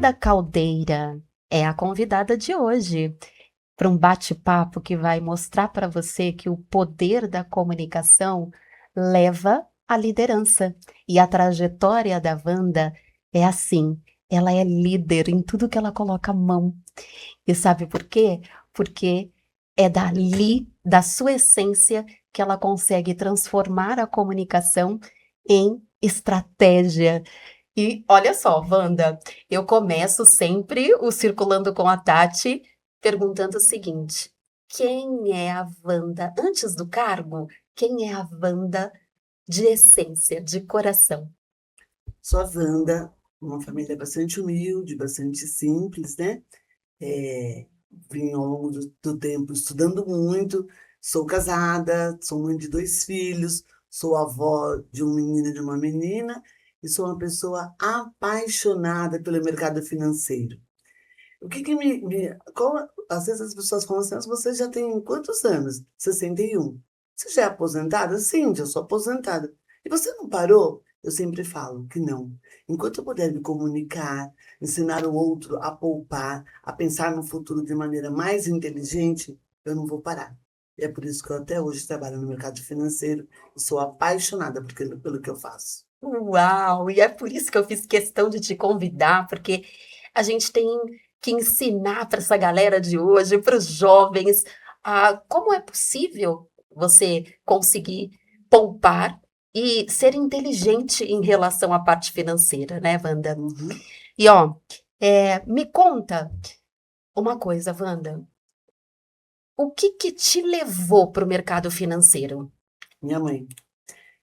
Wanda Caldeira é a convidada de hoje para um bate-papo que vai mostrar para você que o poder da comunicação leva à liderança. E a trajetória da Wanda é assim, ela é líder em tudo que ela coloca a mão. E sabe por quê? Porque é dali, da sua essência, que ela consegue transformar a comunicação em estratégia. E olha só, Wanda, eu começo sempre o Circulando com a Tati perguntando o seguinte: quem é a Wanda antes do cargo? Quem é a Wanda de essência, de coração? Sou a Wanda, uma família bastante humilde, bastante simples, né? É, Vim ao longo do tempo estudando muito, sou casada, sou mãe de dois filhos, sou avó de um menino e de uma menina e sou uma pessoa apaixonada pelo mercado financeiro. O que que às vezes as pessoas falam assim: "Mas você já tem quantos anos?" 61. Você já é aposentada? Sim, já sou aposentada. E você não parou? Eu sempre falo que não. Enquanto eu puder me comunicar, ensinar o outro a poupar, a pensar no futuro de maneira mais inteligente, eu não vou parar. E é por isso que eu até hoje trabalho no mercado financeiro e sou apaixonada pelo que eu faço. Uau! E é por isso que eu fiz questão de te convidar, porque a gente tem que ensinar para essa galera de hoje, para os jovens, como é possível você conseguir poupar e ser inteligente em relação à parte financeira, né, Wanda? Uhum. E ó, me conta uma coisa, Wanda. O que que te levou para o mercado financeiro? Minha mãe.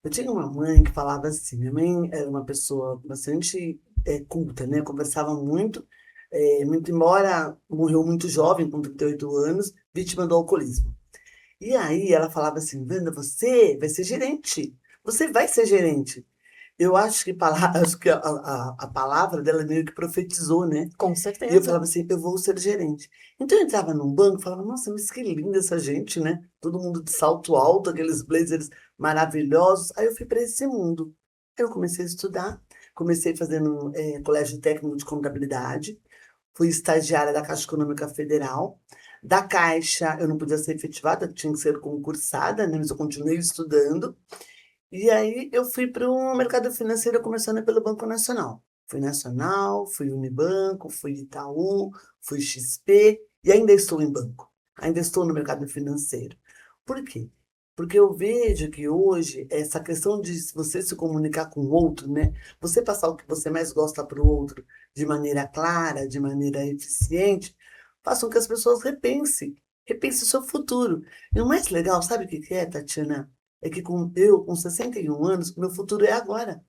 Eu tinha uma mãe que falava assim, minha mãe era uma pessoa bastante culta, né? Conversava muito, muito embora morreu muito jovem, com 38 anos, vítima do alcoolismo. E aí ela falava assim: Wanda, você vai ser gerente, você vai ser gerente. Eu acho que, acho que a palavra dela meio que profetizou, né? Com E eu certeza. falava assim: eu vou ser gerente. Então eu entrava num banco e falava: nossa, mas que linda essa gente, né? Todo mundo de salto alto, aqueles blazers maravilhosos. Aí eu fui para esse mundo. Aí eu comecei a estudar, comecei fazendo colégio técnico de contabilidade, fui estagiária da Caixa Econômica Federal. Da Caixa, eu não podia ser efetivada, tinha que ser concursada, né? Mas eu continuei estudando. E aí eu fui para o mercado financeiro começando pelo Banco Nacional. Fui Nacional, fui Unibanco, fui Itaú, fui XP e ainda estou em banco. Ainda estou no mercado financeiro. Por quê? Porque eu vejo que hoje essa questão de você se comunicar com o outro, né? Você passar o que você mais gosta para o outro de maneira clara, de maneira eficiente, façam que as pessoas repensem o seu futuro. E o mais legal, sabe o que que é, Tatiana? É que com 61 anos, meu futuro é agora.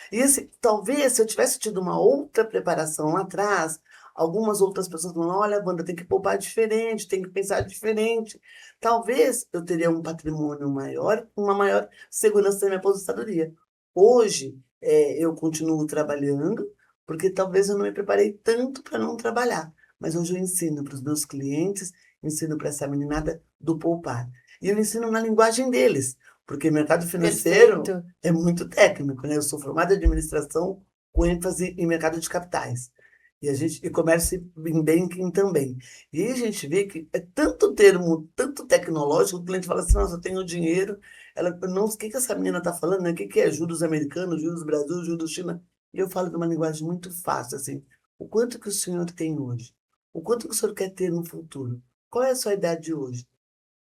E esse, talvez, se eu tivesse tido uma outra preparação lá atrás, algumas outras pessoas falam: olha, Wanda, tem que poupar diferente, tem que pensar diferente. Talvez eu teria um patrimônio maior, uma maior segurança da minha aposentadoria. Hoje, eu continuo trabalhando, porque talvez eu não me preparei tanto para não trabalhar. Mas hoje eu ensino para os meus clientes, ensino para essa meninada do poupar. E eu ensino na linguagem deles, porque mercado financeiro Perfeito. é muito técnico, né? Eu sou formada em administração com ênfase em mercado de capitais. E comércio em banking também. E aí a gente vê que é tanto termo, tanto tecnológico, que o cliente fala assim: nossa, eu tenho dinheiro. Ela, não, o que que essa menina está falando, né? O que que é juros americanos, juros Brasil, juros China? E eu falo de uma linguagem muito fácil, assim. O quanto que o senhor tem hoje? O quanto que o senhor quer ter no futuro? Qual é a sua idade hoje?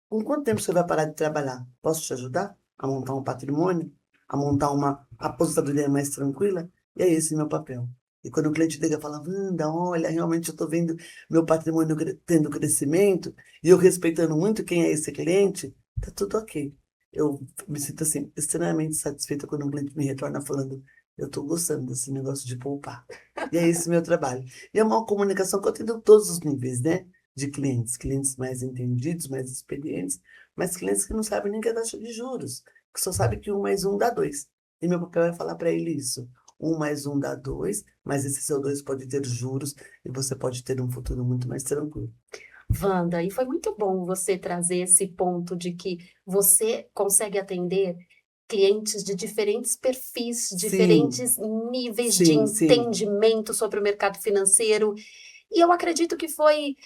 Com quanto tempo você vai parar de trabalhar? Posso te ajudar a montar um patrimônio? A montar uma aposentadoria mais tranquila? E é esse meu papel. E quando o cliente liga e fala: Wanda, olha, realmente eu estou vendo meu patrimônio tendo crescimento e eu respeitando muito quem é esse cliente, tá tudo ok. Eu me sinto assim, extremamente satisfeita quando um cliente me retorna falando: eu estou gostando desse negócio de poupar. E é esse meu trabalho. E é uma comunicação que eu tenho em todos os níveis, né? De clientes, clientes mais entendidos, mais experientes, mas clientes que não sabem nem que é taxa de juros, que só sabem que um mais um dá dois. E meu papel é falar para ele isso. Um mais um dá dois, mas esse seu dois pode ter juros e você pode ter um futuro muito mais tranquilo. Wanda, e foi muito bom você trazer esse ponto de que você consegue atender clientes de diferentes perfis, Sim, diferentes níveis de sim. entendimento sobre o mercado financeiro. E eu acredito que foi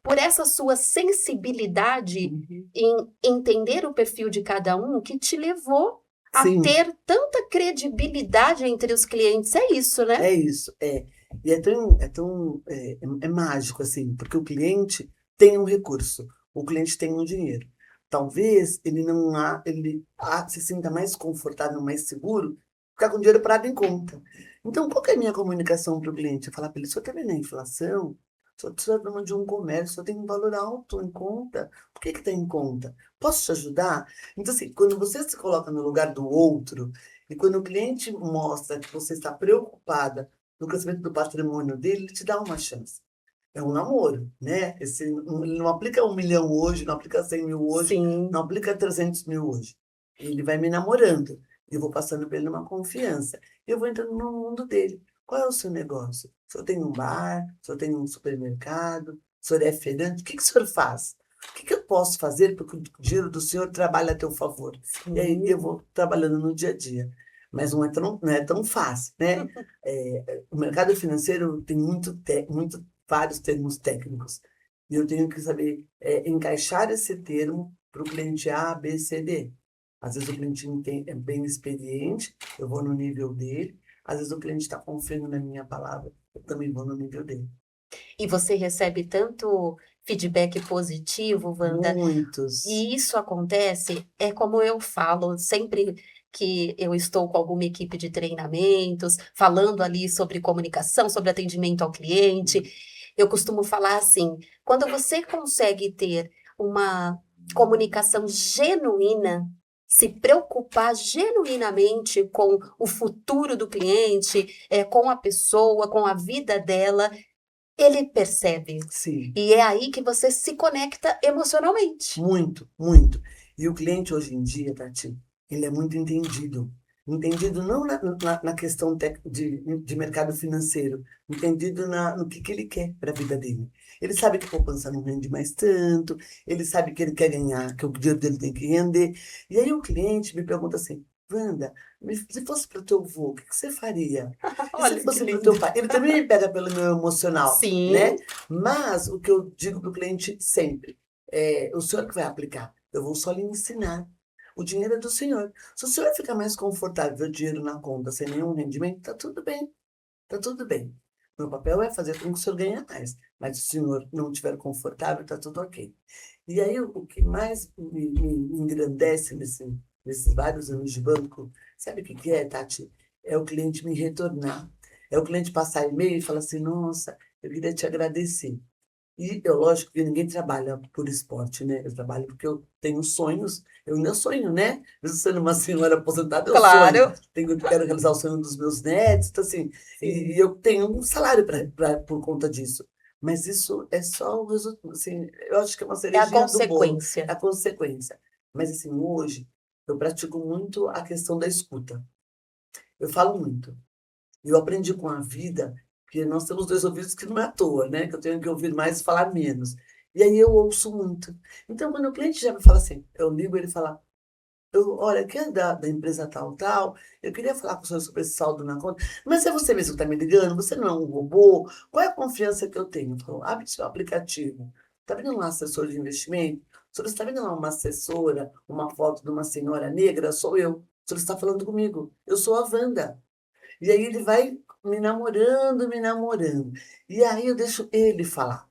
por essa sua sensibilidade Uhum. em entender o perfil de cada um que te levou a Sim, ter tanta credibilidade entre os clientes. É isso, né? é isso, é. E é mágico, assim, porque o cliente tem um recurso, o cliente tem um dinheiro. Talvez se sinta mais confortável, mais seguro, ficar com o dinheiro parado em conta. Então, qual que é a minha comunicação para o cliente? Eu falar para ele, o senhor está vendo a inflação? O senhor é dono de um comércio, o senhor tem um valor alto em conta. Por que está em conta? Posso te ajudar? Então, assim, quando você se coloca no lugar do outro, e quando o cliente mostra que você está preocupada no crescimento do patrimônio dele, ele te dá uma chance. É um namoro, né? Ele não aplica 1 milhão hoje, não aplica 100 mil hoje, não Sim. aplica 300 mil hoje. Ele vai me namorando. Eu vou passando para ele uma confiança. Eu vou entrando no mundo dele. Qual é o seu negócio? O senhor tem um bar? O senhor tem um supermercado? O senhor é feirante? O que que o senhor faz? O que que eu posso fazer para que o dinheiro do senhor trabalhe a teu favor? E aí eu Sim. vou trabalhando no dia a dia. Mas não é tão fácil, né? O mercado financeiro tem muito vários termos técnicos. E eu tenho que saber encaixar esse termo para o cliente A, B, C, D. Às vezes o cliente é bem experiente, eu vou no nível dele. Às vezes o cliente está confiando na minha palavra, eu também vou no nível dele. E você recebe tanto feedback positivo, Wanda, Muitos. e isso acontece, é como eu falo, sempre que eu estou com alguma equipe de treinamentos, falando ali sobre comunicação, sobre atendimento ao cliente, eu costumo falar assim: quando você consegue ter uma comunicação genuína, se preocupar genuinamente com o futuro do cliente, com a pessoa, com a vida dela, ele percebe. Sim. E é aí que você se conecta emocionalmente. Muito, muito. E o cliente hoje em dia, Tati, ele é muito entendido. Entendido não na questão de mercado financeiro, entendido no que ele quer para a vida dele. Ele sabe que a poupança não rende mais tanto, ele sabe que ele quer ganhar, que o dinheiro dele tem que render. E aí o cliente me pergunta assim, Wanda, se fosse para o teu avô, o que que você faria? E se Olha que fosse para o lindo. teu pai? Ele também me pega pelo meu emocional, né? Sim, Mas o que eu digo para o cliente sempre, o senhor que vai aplicar. Eu vou só lhe ensinar. O dinheiro é do senhor. Se o senhor ficar mais confortável ver o dinheiro na conta sem nenhum rendimento, tá tudo bem. Tá tudo bem. Meu papel é fazer com que o senhor ganhe mais. Mas se o senhor não estiver confortável, tá tudo ok. E aí, o que mais me engrandece nesses vários anos de banco, sabe o que que é, Tati? É o cliente me retornar. É o cliente passar e-mail e falar assim, nossa, eu queria te agradecer. E eu, lógico que ninguém trabalha por esporte, né? Eu trabalho porque eu tenho sonhos, eu ainda sonho, né? Mesmo sendo uma senhora aposentada, eu sonho. claro. Quero realizar o sonho dos meus netos, então, assim, e Sim. eu tenho um salário por conta disso. Mas isso é só o resultado, assim, eu acho que é uma É a cerejinha do bolo, é consequência. a consequência. Mas, assim, hoje, eu pratico muito a questão da escuta. Eu falo muito. Eu aprendi com a vida que nós temos dois ouvidos que não é à toa, né? Que eu tenho que ouvir mais e falar menos. E aí eu ouço muito. Então, quando o cliente já me fala assim, eu ligo ele fala, olha, aqui é da empresa tal, tal, eu queria falar com o senhor sobre esse saldo na conta, mas é você mesmo que está me ligando? Você não é um robô? Qual é a confiança que eu tenho? Eu falo, abre seu aplicativo. Está vendo lá um assessor de investimento? O senhor está vendo lá uma assessora, uma foto de uma senhora negra? Sou eu. O senhor está falando comigo. Eu sou a Wanda. E aí ele vai me namorando, me namorando. E aí eu deixo ele falar.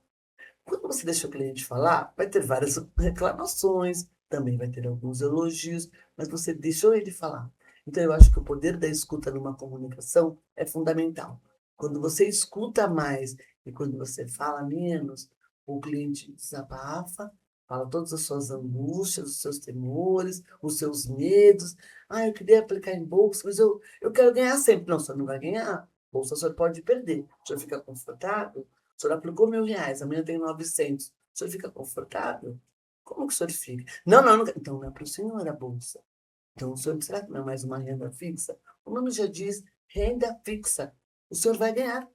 Quando você deixa o cliente falar, vai ter várias reclamações, também vai ter alguns elogios, mas você deixou ele falar. Então eu acho que o poder da escuta numa comunicação é fundamental. Quando você escuta mais e quando você fala menos, o cliente desabafa, fala todas as suas angústias, os seus temores, os seus medos. Ah, eu queria aplicar em bolsa, mas eu quero ganhar sempre. Não, você não vai ganhar. Bolsa você pode perder. O senhor fica confortável? O senhor aplicou R$ 1.000, amanhã tem 900. O senhor fica confortável? Como que o senhor fica? Não, não, não. Então não é para o senhor a bolsa. Então o senhor, será que não é mais uma renda fixa? O nome já diz renda fixa. O senhor vai ganhar.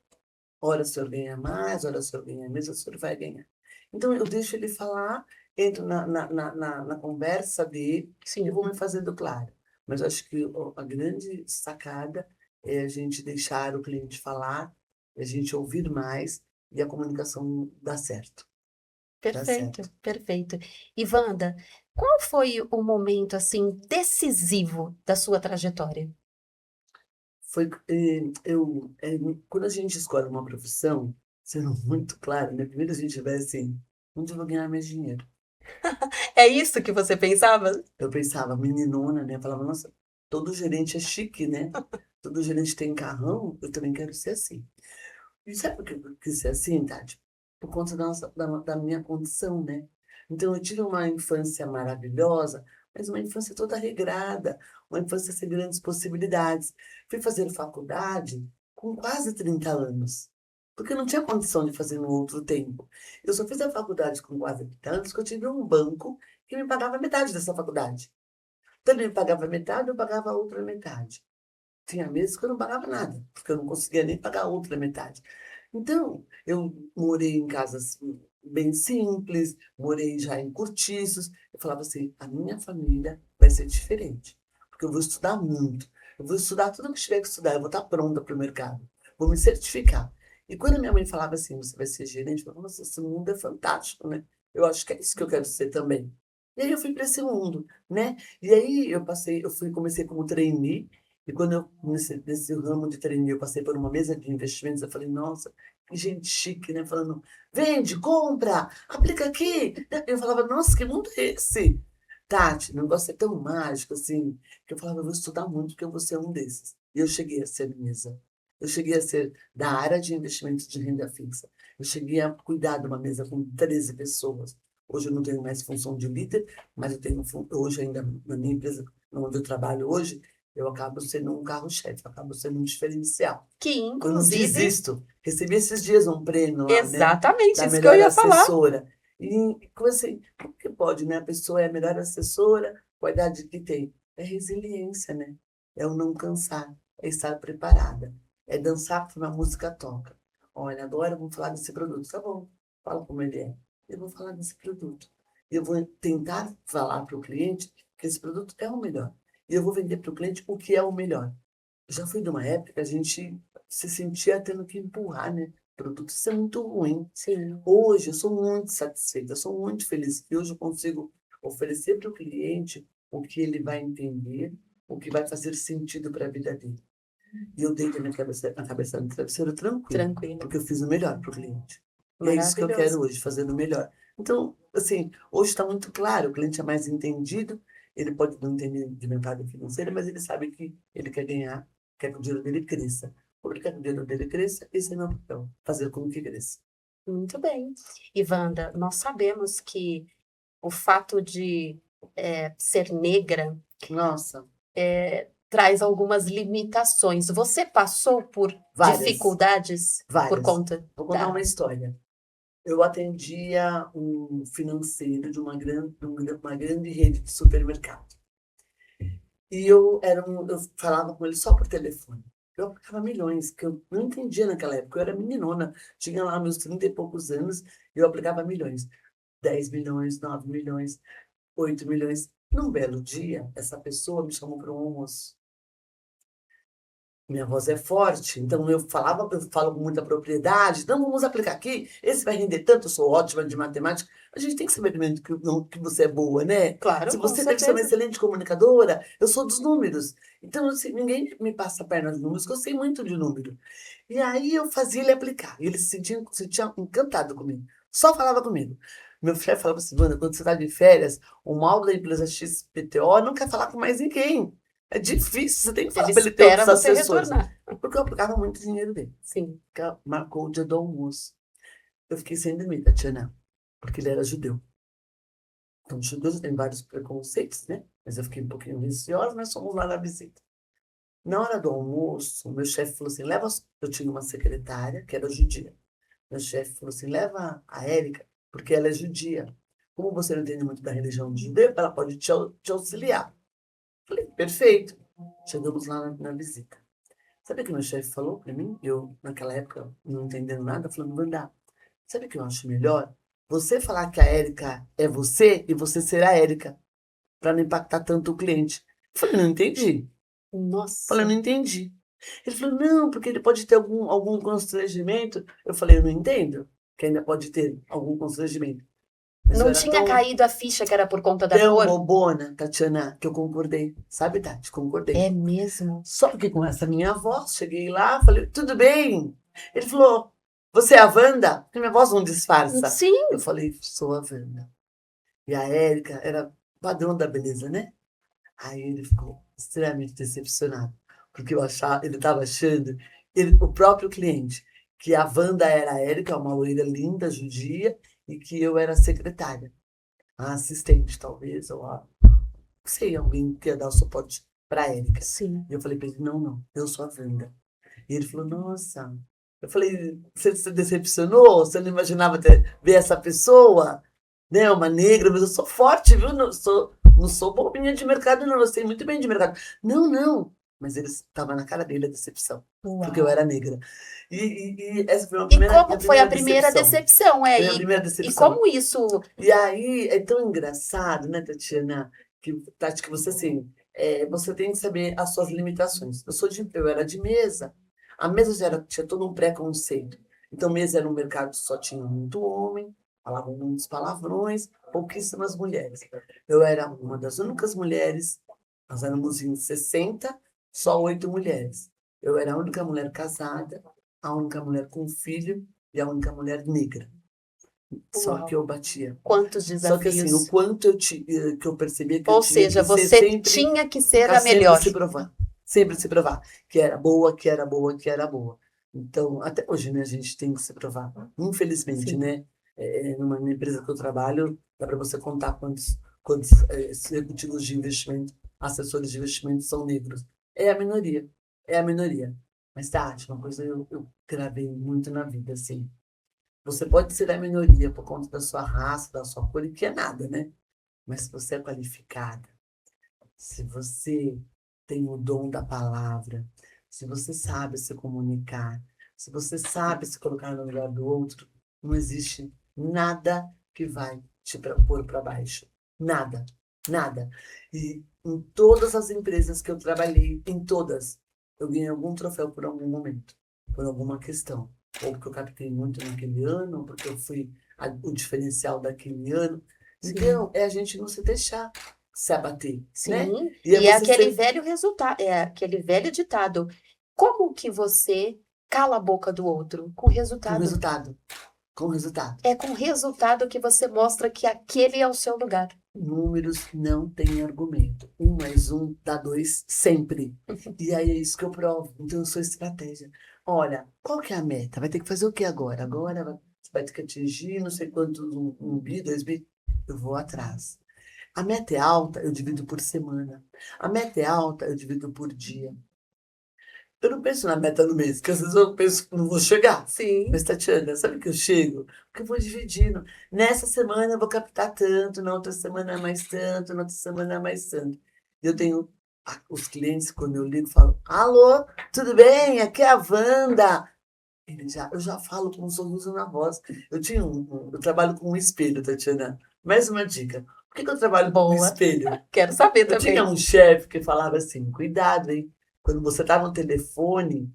Ora o senhor ganha mais, ora o senhor ganha menos, o senhor vai ganhar. Então eu deixo ele falar, entro na conversa dele e vou Sim. me fazendo claro. Mas acho que a grande sacada é a gente deixar o cliente falar, a gente ouvir mais e a comunicação dá certo. Dá Perfeito, certo. perfeito. E Wanda, qual foi o momento assim decisivo da sua trajetória? Quando a gente escolhe uma profissão, sendo muito claro, né? Primeiro a gente vai assim, onde eu vou ganhar mais dinheiro? É isso que você pensava? Eu pensava, meninona, né? Eu falava, nossa, todo gerente é chique, né? Todo gerente tem carrão, eu também quero ser assim. E sabe por que eu quis ser assim, Tati? Por conta da minha condição, né? Então, eu tive uma infância maravilhosa, mas uma infância toda regrada, uma infância sem grandes possibilidades. Fui fazer faculdade com quase 30 anos, porque eu não tinha condição de fazer no outro tempo. Eu só fiz a faculdade com quase 30 anos porque eu tive um banco que me pagava metade dessa faculdade. Então, ele me pagava metade, eu pagava a outra metade. Tinha meses que eu não pagava nada, porque eu não conseguia nem pagar a outra metade. Então, eu morei em casas bem simples, morei já em cortiços. Eu falava assim, a minha família vai ser diferente, porque eu vou estudar muito. Eu vou estudar tudo que tiver que estudar, eu vou estar pronta para o mercado. Vou me certificar. E quando a minha mãe falava assim, você vai ser gerente, eu falava, nossa, esse mundo é fantástico, né? Eu acho que é isso que eu quero ser também. E aí eu fui para esse mundo, né? E aí comecei como trainee, e quando eu nesse ramo de trainee, eu passei por uma mesa de investimentos, eu falei, nossa, que gente chique, né? Falando, vende, compra, aplica aqui. Eu falava, nossa, que mundo é esse? Tati, o negócio é tão mágico, assim, que eu falava, eu vou estudar muito, porque eu vou ser um desses. E eu cheguei a ser mesa. Eu cheguei a ser da área de investimentos de renda fixa. Eu cheguei a cuidar de uma mesa com 13 pessoas. Hoje eu não tenho mais função de líder, mas eu tenho hoje ainda na minha empresa, onde eu trabalho hoje, eu acabo sendo um carro-chefe, acabo sendo um diferencial. Que Eu não inclusive, desisto. Recebi esses dias um prêmio lá, né, exatamente da isso que eu melhor ia falar. assessora. E como assim, como que pode, né? A pessoa é a melhor assessora com a idade que tem. É resiliência, né? É o não cansar, é estar preparada, é dançar porque a música toca. Olha, agora vamos falar desse produto. Tá bom, fala como ele é. Eu vou falar desse produto. Eu vou tentar falar para o cliente que esse produto é o melhor. E eu vou vender para o cliente o que é o melhor. Já fui de uma época que a gente se sentia tendo que empurrar, né? Produto, isso é muito ruim. Sim, Hoje eu sou muito satisfeita, eu sou muito feliz que hoje eu consigo oferecer para o cliente o que ele vai entender, o que vai fazer sentido para a vida dele. E eu deito a cabeça no travesseiro tranquilo, tranquilo. porque eu fiz o melhor para o cliente. E é isso que eu quero Maravilhoso. hoje, fazer o melhor. Então, assim, hoje está muito claro, o cliente é mais entendido, ele pode não entender de mercado financeiro, mas ele sabe que ele quer ganhar, quer que o dinheiro dele cresça. Como ele quer que o dinheiro dele cresça, esse é meu papel, fazer com que cresça. Muito bem. E Wanda, nós sabemos que o fato de ser negra Nossa, traz algumas limitações. Você passou por várias, dificuldades por várias. conta Vou contar uma da... história. Eu atendia um financeiro de uma grande rede de supermercado. E eu falava com ele só por telefone. Eu aplicava milhões, que eu não entendia naquela época. Eu era meninona, tinha lá meus 30 e poucos anos, e eu aplicava milhões. 10 milhões, 9 milhões, 8 milhões. Num belo dia, essa pessoa me chamou para um almoço. Minha voz é forte, então eu falo com muita propriedade. Então vamos aplicar aqui. Esse vai render tanto, eu sou ótima de matemática. A gente tem que saber primeiro que você é boa, né? Claro, Se com você deve ser uma certeza. excelente comunicadora, eu sou dos números. Então, assim, ninguém me passa a perna dos números, que eu sei muito de número. E aí eu fazia ele aplicar. E ele se sentia encantado comigo. Só falava comigo. Meu chefe falava assim, Wanda, quando você está de férias, o mal da empresa XPTO não quer falar com mais ninguém. É difícil, você tem que Ele falar para ele ter espera outros você assessores. retornar. Porque eu aplicava muito dinheiro dele. Sim. Marcou o dia do almoço. Eu fiquei sem dormir, Tatiana, porque ele era judeu. Então, os judeus têm vários preconceitos, né? Mas eu fiquei um pouquinho receosa, mas fomos lá na visita. Na hora do almoço, o meu chefe falou assim, leva... Eu tinha uma secretária que era judia. Meu chefe falou assim, leva a Érica, porque ela é judia. Como você não entende muito da religião judeu, ela pode te auxiliar. Falei, perfeito. Chegamos lá na visita. Sabe o que meu chefe falou para mim? Eu, naquela época, não entendendo nada, falando, Wanda, sabe o que eu acho melhor? Você falar que a Érica é você e você ser a Érica, para não impactar tanto o cliente. Eu falei, não entendi. Falei, Nossa, não entendi. Ele falou, não, porque ele pode ter algum constrangimento. Eu falei, eu não entendo, que ainda pode ter algum constrangimento. Mas eu não era tinha tão, caído a ficha que era por conta da tão cor? bobona, Tatiana, que eu concordei. Sabe, Tati? Concordei. É mesmo? Só que com essa minha voz, cheguei lá, falei, tudo bem? Ele falou, você é a Wanda? Porque minha voz não disfarça. Eu Sim. falei, sou a Wanda. E a Érica era padrão da beleza, né? Aí ele ficou extremamente decepcionado, porque ele estava achando, o próprio cliente, que a Wanda era a Érica, uma loira linda, judia, e que eu era a secretária, a assistente, talvez, ou a, não sei, alguém que ia dar o suporte para a Érica. Sim. E eu falei para ele, não, não, eu sou a Wanda. E ele falou, nossa. Eu falei, você se decepcionou? Você não imaginava ver essa pessoa? Né? Uma negra, mas eu sou forte, viu? Não sou bobinha de mercado, não. Eu sei muito bem de mercado. Não, não. Mas ele estava na cara dele a decepção, porque eu Uau. era negra. E essa foi E minha como foi a primeira primeira decepção. decepção? Foi a minha primeira E decepção. como isso? E aí é tão engraçado, né, Tatiana, Tati, que você assim, você tem que saber as suas limitações. Eu era de mesa. A mesa tinha todo um preconceito. Então, mesa era um mercado que só tinha muito homem, falavam muitos palavrões, pouquíssimas mulheres. Eu era uma das únicas mulheres, nós éramos em 60, só 8 mulheres. Eu era a única mulher casada, a única mulher com filho e a única mulher negra. Só que Uau. eu batia. Quantos Só que assim, o desafios. quanto que eu percebia que eu Ou tinha seja, que ser você sempre, tinha que ser ficar a sempre melhor. se provar. Sempre se provar. Que era boa, que era boa, que era boa. Então, até hoje, né, a gente tem que se provar. Infelizmente, Sim. né? Numa empresa que eu trabalho, dá para você contar quantos executivos de investimento, assessores de investimento são negros. É a minoria. É a minoria. Mas, Tati, uma coisa eu gravei muito na vida, assim. Você pode ser a minoria por conta da sua raça, da sua cor, e que é nada, né? Mas se você é qualificada, se você tem o dom da palavra, se você sabe se comunicar, se você sabe se colocar no lugar do outro, não existe nada que vai pôr para baixo. Nada, nada. E em todas as empresas que eu trabalhei, em todas, eu ganhei algum troféu por algum momento, por alguma questão. Ou porque eu captei muito naquele ano, ou porque eu fui o diferencial daquele ano. Sim. Então, é a gente não se deixar se abater, né? Sim. E é E é você aquele ser velho resultado, é aquele velho ditado. Como que você cala a boca do outro? Com com resultado. resultado, com resultado. É com resultado que você mostra que aquele é o seu lugar. Números não têm argumento. 1 mais 1 dá 2 sempre. E aí é isso que eu provo. Então eu sou estratégia. Olha, qual que é a meta? Vai ter que fazer o que agora? Agora você vai ter que atingir não sei quantos, 1 bi, 2 bi. Eu vou atrás. A meta é alta, eu divido por semana. A meta é alta, eu divido por dia. Eu não penso na meta do mês, porque às vezes eu penso que não vou chegar. Sim. Mas, Tatiana, sabe que eu chego? Porque eu vou dividindo. Nessa semana eu vou captar tanto, na outra semana mais tanto, na outra semana mais tanto. E eu tenho os clientes, quando eu ligo, falam: Alô, tudo bem? Aqui é a Wanda. Eu já falo com um sorriso na voz. Eu trabalho com um espelho, Tatiana. Mais uma dica. Por que que eu trabalho com um Boa. espelho? Quero saber Eu tinha também. um chefe que falava assim: cuidado, hein? Quando você está no telefone,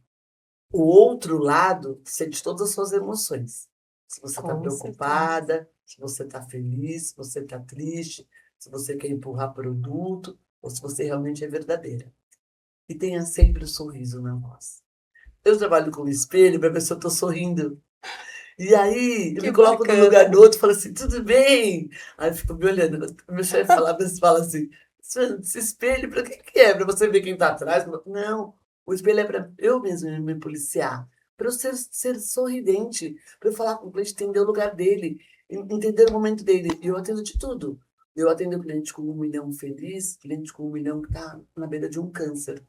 o outro lado sente todas as suas emoções. Se você está Com certeza. preocupada, se você está feliz, se você está triste, se você quer empurrar produto, ou se você realmente é verdadeira. E tenha sempre o sorriso na voz. Eu trabalho com o espelho para ver se eu estou sorrindo. E aí, eu Que me coloco no lugar bacana. do outro e falo assim, tudo bem? Aí eu fico me olhando. Meu chefe fala assim, esse espelho, para que é? Para você ver quem está atrás? Não, o espelho é para eu mesmo me policiar, para eu ser sorridente, para eu falar com o cliente, entender o lugar dele, entender o momento dele. E eu atendo de tudo. Eu atendo cliente com 1 milhão feliz, cliente com 1 milhão que está na beira de um câncer.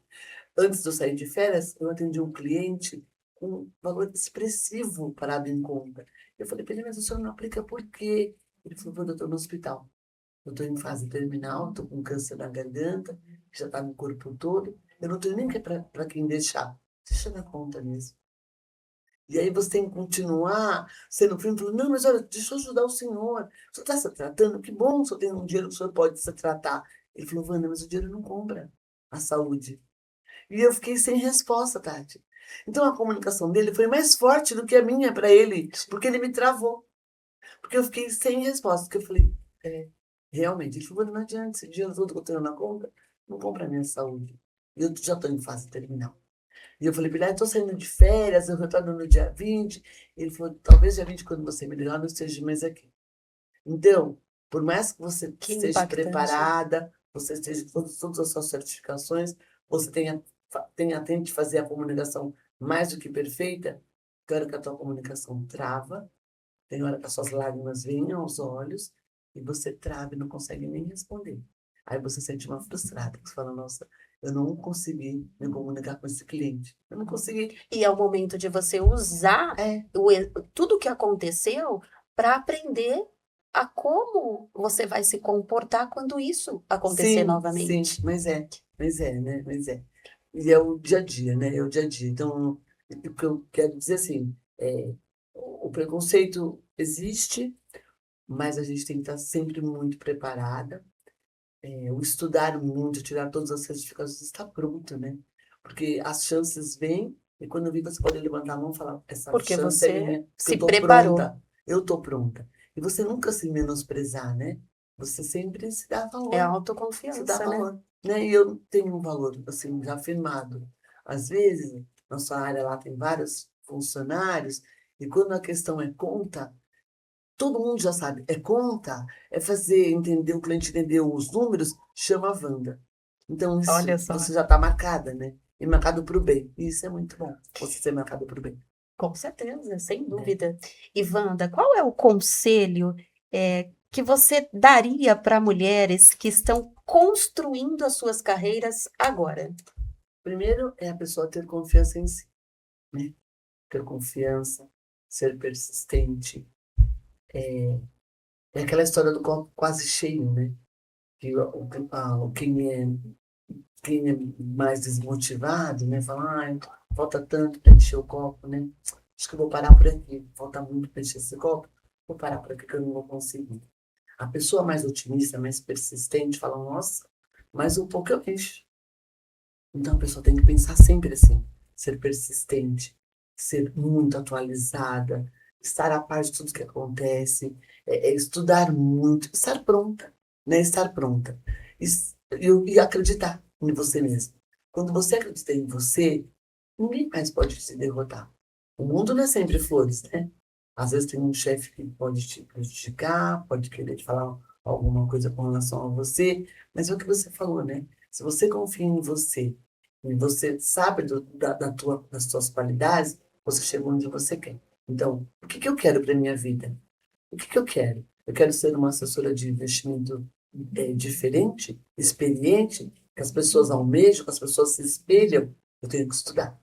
Antes de eu sair de férias, eu atendi um cliente com um valor expressivo parado em conta. Eu falei para ele, mas o senhor não aplica por quê? Ele falou, eu estou no hospital. Eu estou em fase terminal, estou com câncer na garganta, que já está no corpo todo. Eu não tenho nem para quem deixar. Deixa na conta mesmo. E aí você tem que continuar sendo firme, falando, não, mas olha, deixa eu ajudar o senhor. O senhor está se tratando? Que bom, o senhor tem um dinheiro que o senhor pode se tratar. Ele falou, Wanda, mas o dinheiro não compra. a saúde. E eu fiquei sem resposta, Tati. Então a comunicação dele foi mais forte do que a minha para ele, porque ele me travou. Porque eu fiquei sem resposta. Porque eu falei, realmente, ele falou, não adianta, esse dinheiro todo que eu tenho na conta, não compra a minha saúde. E eu já estou em fase terminal. E eu falei para ele, estou saindo de férias, eu retorno no dia 20. Ele falou, talvez dia 20, quando você me ligar, eu não esteja mais aqui. Então, por mais que você Que esteja impactante. preparada, você esteja com todas as suas certificações, você tente fazer a comunicação mais do que perfeita, tem hora que a tua comunicação trava, tem hora que as suas lágrimas vêm aos olhos e você trava e não consegue nem responder. Aí você sente uma frustrada, você fala, nossa, eu não consegui me comunicar com esse cliente. Eu não consegui. E é o momento de você usar É, tudo o que aconteceu para aprender a como você vai se comportar quando isso acontecer sim, sim, novamente. né? Mas é. E é o dia a dia, né? É o dia a dia. Então, o que eu quero dizer assim, o preconceito existe, mas a gente tem que estar sempre muito preparada. O estudar muito, tirar todas as certificações, está pronto, né? Porque as chances vêm, e quando vir, você pode levantar a mão e falar, essa Porque chance é você minha, porque eu se estou preparou. pronta, eu estou pronta. E você nunca se menosprezar, né? Você sempre se dá É valor, se dá autoconfiança, né? valor, né? E eu tenho um valor, assim, já afirmado. Às vezes, na sua área lá tem vários funcionários, e quando a questão é conta, todo mundo já sabe, é conta, é fazer entender, o cliente entender os números, chama a Wanda. Então, Olha isso só. você já está marcada, né? E marcado para o bem. E isso é muito bom, você ser marcado para o bem, Com certeza, sem né? dúvida. E Wanda, qual é o conselho que você daria para mulheres que estão construindo as suas carreiras agora? Primeiro é a pessoa ter confiança em si, né? Ter confiança, ser persistente. É aquela história do copo quase cheio, né? Que quem é mais desmotivado, né? Fala, falta tanto para encher o copo, né? Acho que eu vou parar por aqui. Falta muito para encher esse copo. Vou parar por aqui que eu não vou conseguir. A pessoa mais otimista, mais persistente, fala, nossa, mais um pouco eu encho. Então a pessoa tem que pensar sempre assim, ser persistente, ser muito atualizada, estar a par de tudo que acontece, estudar muito, estar pronta, né? Estar pronta. E acreditar em você mesmo. Quando você acredita em você, ninguém mais pode te derrotar. O mundo não é sempre flores, né? Às vezes tem um chefe que pode te prejudicar, pode querer te falar alguma coisa com relação a você, mas é o que você falou, né? Se você confia em você e você sabe das suas qualidades, você chega onde você quer. Então, o que que eu quero para minha vida? O que que eu quero? Eu quero ser uma assessora de investimento diferente, experiente, que as pessoas almejam, que as pessoas se espelham. Eu tenho que estudar.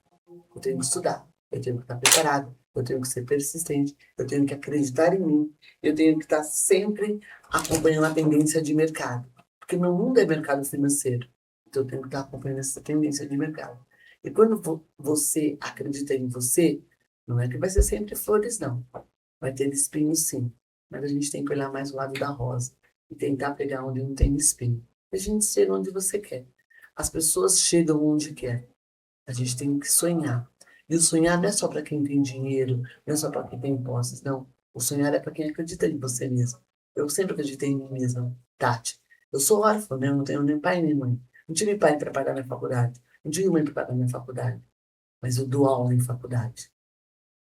Eu tenho que estudar, eu tenho que estar preparado, eu tenho que ser persistente, eu tenho que acreditar em mim, eu tenho que estar sempre acompanhando a tendência de mercado. Porque meu mundo é mercado financeiro, então eu tenho que estar acompanhando essa tendência de mercado. E quando você acredita em você, não é que vai ser sempre flores, não. Vai ter espinhos, sim. Mas a gente tem que olhar mais o lado da rosa e tentar pegar onde não tem espinho. A gente chega onde você quer. As pessoas chegam onde quer. A gente tem que sonhar. E o sonhar não é só para quem tem dinheiro, não é só para quem tem posses, não. O sonhar é para quem acredita em você mesmo. Eu sempre acreditei em mim mesma, Tati. Eu sou órfã, né? Eu não tenho nem pai nem mãe. Não tive pai para pagar minha faculdade. Não tive mãe para pagar minha faculdade. Mas eu dou aula em faculdade.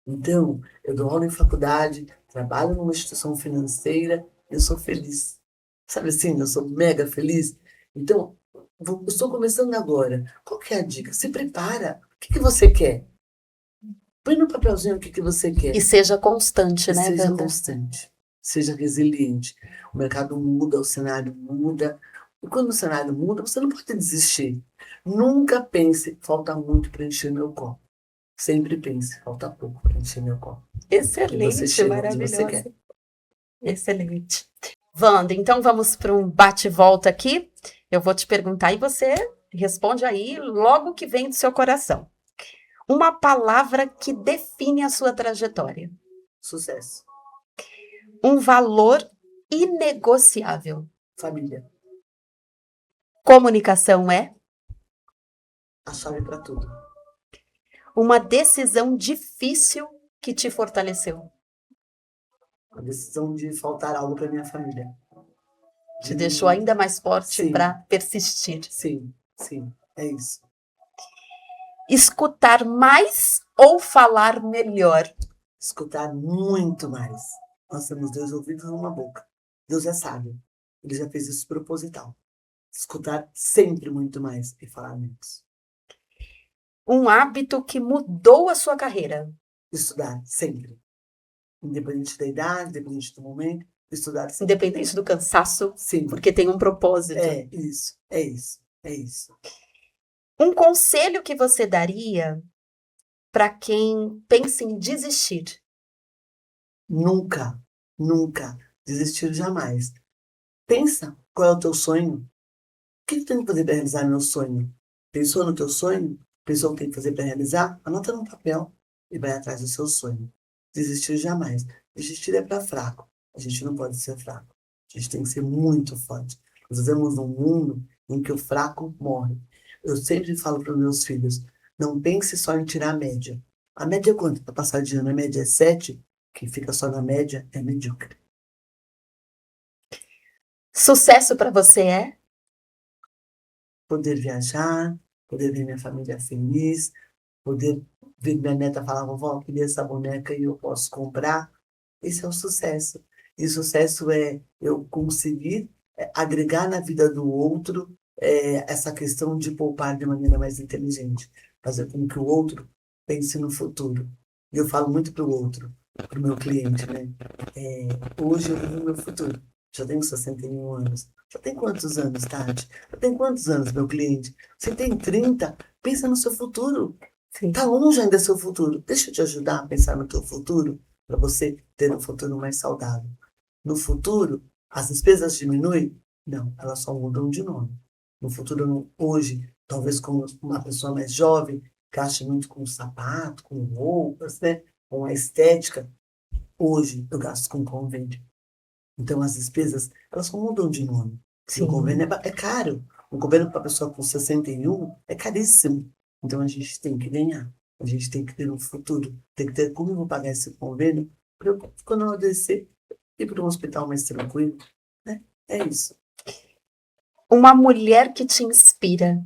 Então, eu dou aula em faculdade, trabalho numa instituição financeira, eu sou feliz. Sabe assim, eu sou mega feliz. Então, eu estou começando agora. Qual que é a dica? Se prepara. O que que você quer? Põe no papelzinho o que que você E quer seja constante, e né, seja Wanda? constante. Seja resiliente. O mercado muda, o cenário muda. E quando o cenário muda, você não pode desistir. Nunca pense, falta muito para encher meu copo. Sempre pense, falta pouco para encher meu copo. Que você Excelente, chega onde você quer. maravilhosa. Excelente. Wanda, então vamos para um bate-volta aqui. Eu vou te perguntar e você responde aí logo que vem do seu coração. Uma palavra que define a sua trajetória. Sucesso. Um valor inegociável. Família. Comunicação é? a chave para tudo. Uma decisão difícil que te fortaleceu, A decisão de faltar algo para minha família. te deixou ainda mais forte Sim, para persistir. sim, sim, é isso. Escutar mais ou falar melhor? Escutar muito mais. Nós temos 2 ouvidos e uma boca. Deus é sábio. Ele já fez isso proposital. Escutar sempre muito mais e falar menos. Um hábito que mudou a sua carreira? Estudar sempre. Independente da idade, independente do momento, estudar sempre. Independente do cansaço, Sim, porque tem um propósito. é isso, é isso, é isso. Um conselho que você daria para quem pensa em desistir? Nunca, nunca desistir jamais. Pensa qual é o teu sonho. O que tu tem que fazer para realizar meu sonho? Pensou no teu sonho? Pensou o que tem que fazer para realizar? Anota no papel e vai atrás do seu sonho. Desistir jamais. Desistir é para fraco. A gente não pode ser fraco. A gente tem que ser muito forte. Nós vivemos num mundo em que o fraco morre. Eu sempre falo para os meus filhos, não pense só em tirar a média. A média é quanto? Para passar de ano, a média é 7. Quem fica só na média é medíocre. Sucesso para você é? Poder viajar, poder ver minha família feliz, poder ver minha neta falar, vovó, eu queria essa boneca e eu posso comprar. Esse é o sucesso. E o sucesso é eu conseguir agregar na vida do outro essa questão de poupar de maneira mais inteligente. Fazer com que o outro pense no futuro. E eu falo muito para o outro, para o meu cliente, né? Hoje eu vivo o meu futuro. Já tenho 61 anos. Já tem quantos anos, Tati? Já tem quantos anos, meu cliente? Você tem 30? Pensa no seu futuro. Sim. Tá longe ainda seu futuro. Deixa eu te ajudar a pensar no teu futuro, para você ter um futuro mais saudável. No futuro, as despesas diminuem? Não, elas só mudam de nome. No futuro, hoje, talvez como uma pessoa mais jovem, gaste muito com sapato, com roupas, né? Com a estética. Hoje, eu gasto com convênio. Então, as despesas, elas só mudam de nome. E o convênio Sim. é caro. O convênio para a pessoa com 61 é caríssimo. Então, a gente tem que ganhar. A gente tem que ter um futuro. Tem que ter como eu vou pagar esse convênio para eu, quando eu adoecer, ir para um hospital mais tranquilo. Né? É isso. Uma mulher que te inspira?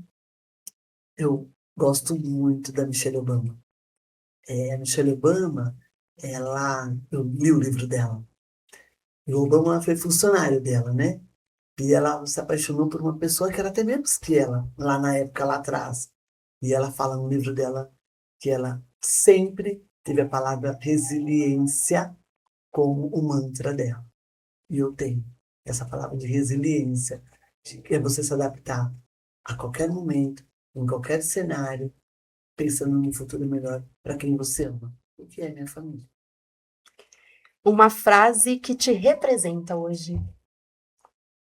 Eu gosto muito da Michelle Obama. A Michelle Obama, eu li o livro dela. E o Obama foi funcionário dela, né? E ela se apaixonou por uma pessoa que era até menos que ela, lá na época, lá atrás. E ela fala no livro dela que ela sempre teve a palavra resiliência como o mantra dela. E eu tenho essa palavra de resiliência, de que é você se adaptar a qualquer momento, em qualquer cenário, pensando num futuro melhor para quem você ama, o que é minha família. Uma frase que te representa hoje?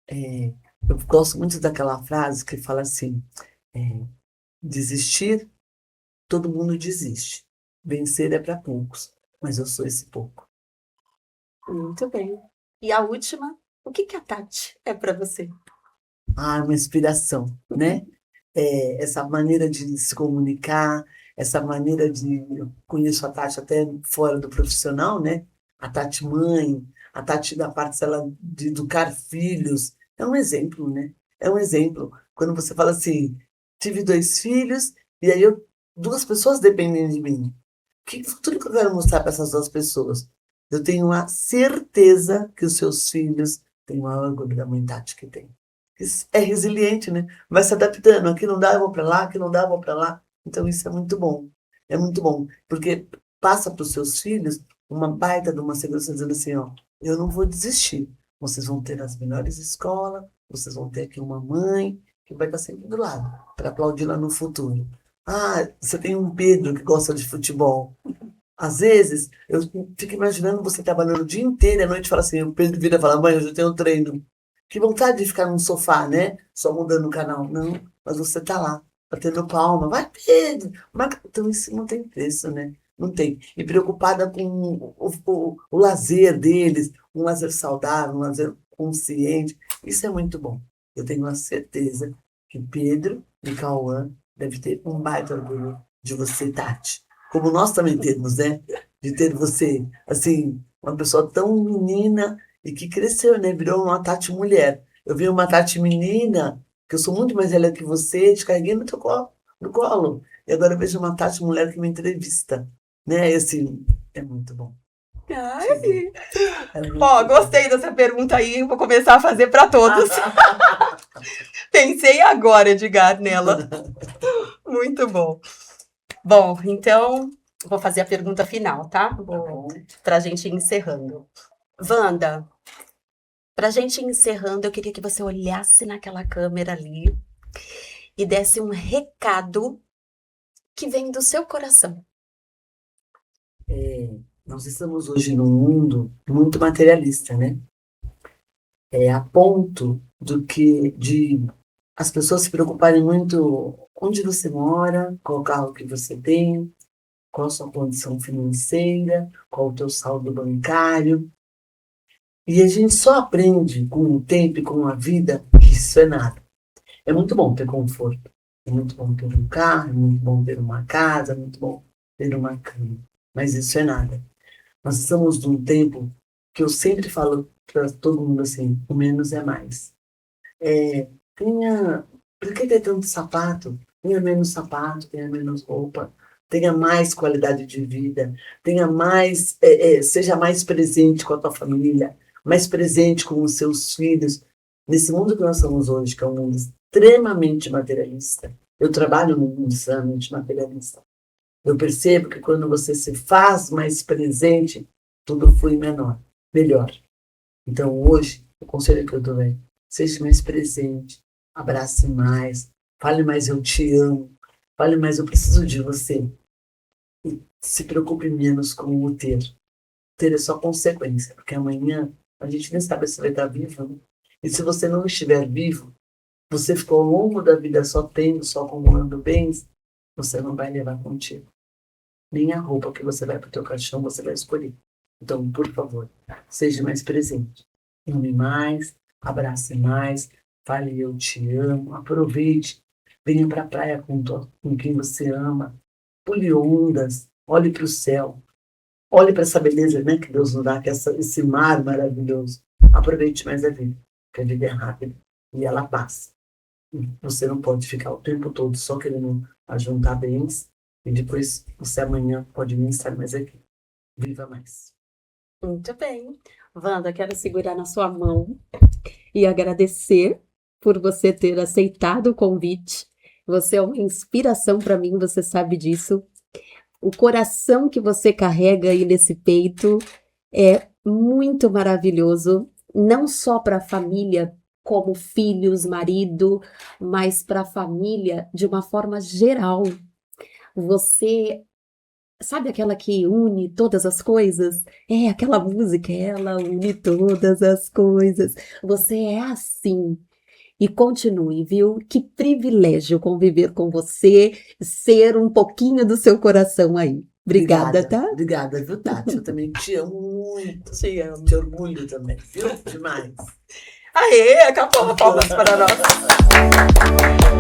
Eu gosto muito daquela frase que fala assim, é, desistir, todo mundo desiste. Vencer é para poucos, mas eu sou esse pouco. Muito bem. E a última, o que que a Tati é para você? Uma inspiração, né? Essa maneira de se comunicar, essa maneira de... Eu conheço a Tati até fora do profissional, né? A Tati mãe, a Tati da parte dela de educar filhos. É um exemplo, né? É um exemplo. Quando você fala assim, tive 2 filhos e aí 2 pessoas dependem de mim. Que futuro que eu quero mostrar para essas 2 pessoas? Eu tenho a certeza que os seus filhos têm o maior orgulho da mãe Tati que tem. É resiliente, né? Vai se adaptando. Aqui não dá, eu vou para lá, aqui não dá, eu vou para lá. Então isso é muito bom. É muito bom, porque passa para os seus filhos uma baita de uma segurança dizendo assim, ó, eu não vou desistir. Vocês vão ter as melhores escolas, vocês vão ter aqui uma mãe que vai estar sempre do lado para aplaudir lá no futuro. Você tem um Pedro que gosta de futebol. Às vezes, eu fico imaginando você trabalhando o dia inteiro e à noite fala assim, o Pedro vira e fala, mãe, hoje eu tenho treino. Que vontade de ficar num sofá, né? Só mudando o canal. Não, mas você tá lá, batendo palma. Vai, Pedro! Então isso não tem preço, né? Não tem. E preocupada com o lazer deles, um lazer saudável, um lazer consciente. Isso é muito bom. Eu tenho a certeza que Pedro e Cauã deve ter um baita orgulho de você, Tati. Como nós também temos, né? De ter você, assim, uma pessoa tão menina e que cresceu, né? Virou uma Tati mulher. Eu vi uma Tati menina, que eu sou muito mais velha que você, te carreguei no teu colo, no colo. E agora eu vejo uma Tati mulher que me entrevista, né? E assim, é muito bom. Ai, É muito ó, bom. gostei dessa pergunta aí, vou começar a fazer para todos. Pensei agora, Edgar, nela. Muito bom. Bom, então, vou fazer a pergunta final, tá? Pra gente ir encerrando. Wanda, pra gente ir encerrando, eu queria que você olhasse naquela câmera ali e desse um recado que vem do seu coração. Nós estamos hoje num mundo muito materialista, né? A ponto de as pessoas se preocuparem muito onde você mora, qual carro que você tem, qual a sua condição financeira, qual o teu saldo bancário. E a gente só aprende com o tempo e com a vida que isso é nada. É muito bom ter conforto, é muito bom ter um carro, é muito bom ter uma casa, é muito bom ter uma cama. Mas isso é nada. Nós estamos num tempo que eu sempre falo para todo mundo assim, o menos é mais. Por que ter tanto sapato? Tenha menos sapato, tenha menos roupa, tenha mais qualidade de vida, tenha mais, seja mais presente com a tua família, mais presente com os seus filhos. Nesse mundo que nós estamos hoje, que é um mundo extremamente materialista, eu trabalho num mundo extremamente materialista. Eu percebo que quando você se faz mais presente, tudo flui melhor. Então hoje, o conselho que eu dou é, seja mais presente, abrace mais, fale mais eu te amo, fale mais eu preciso de você. E se preocupe menos com o ter. Ter é só consequência, porque amanhã a gente nem sabe se vai estar vivo, né? E se você não estiver vivo, você ficou ao longo da vida só tendo, só acumulando bens, você não vai levar contigo. Nem a roupa que você vai para o teu caixão você vai escolher. Então, por favor, seja mais presente. Ame mais, abrace mais, fale eu te amo, aproveite, venha para a praia com quem você ama, pule ondas, olhe para o céu, olhe para essa beleza, né, que Deus nos dá, que é esse mar maravilhoso. Aproveite mais a vida, porque a vida é rápida e ela passa. E você não pode ficar o tempo todo só querendo ajuntar bens e depois você amanhã pode nem estar mais aqui. Viva mais. Muito bem. Wanda, quero segurar na sua mão e agradecer por você ter aceitado o convite. Você é uma inspiração para mim, você sabe disso. O coração que você carrega aí nesse peito é muito maravilhoso, não só para a família, como filhos, marido, mas para a família de uma forma geral. Você sabe aquela que une todas as coisas? É aquela música, ela une todas as coisas. Você é assim. E continue, viu? Que privilégio conviver com você, ser um pouquinho do seu coração aí. Obrigada, tá? Obrigada, viu, Tati? Eu também te amo muito. Te amo. Te orgulho também, viu? Demais. Aê, acabou. Palmas para nós.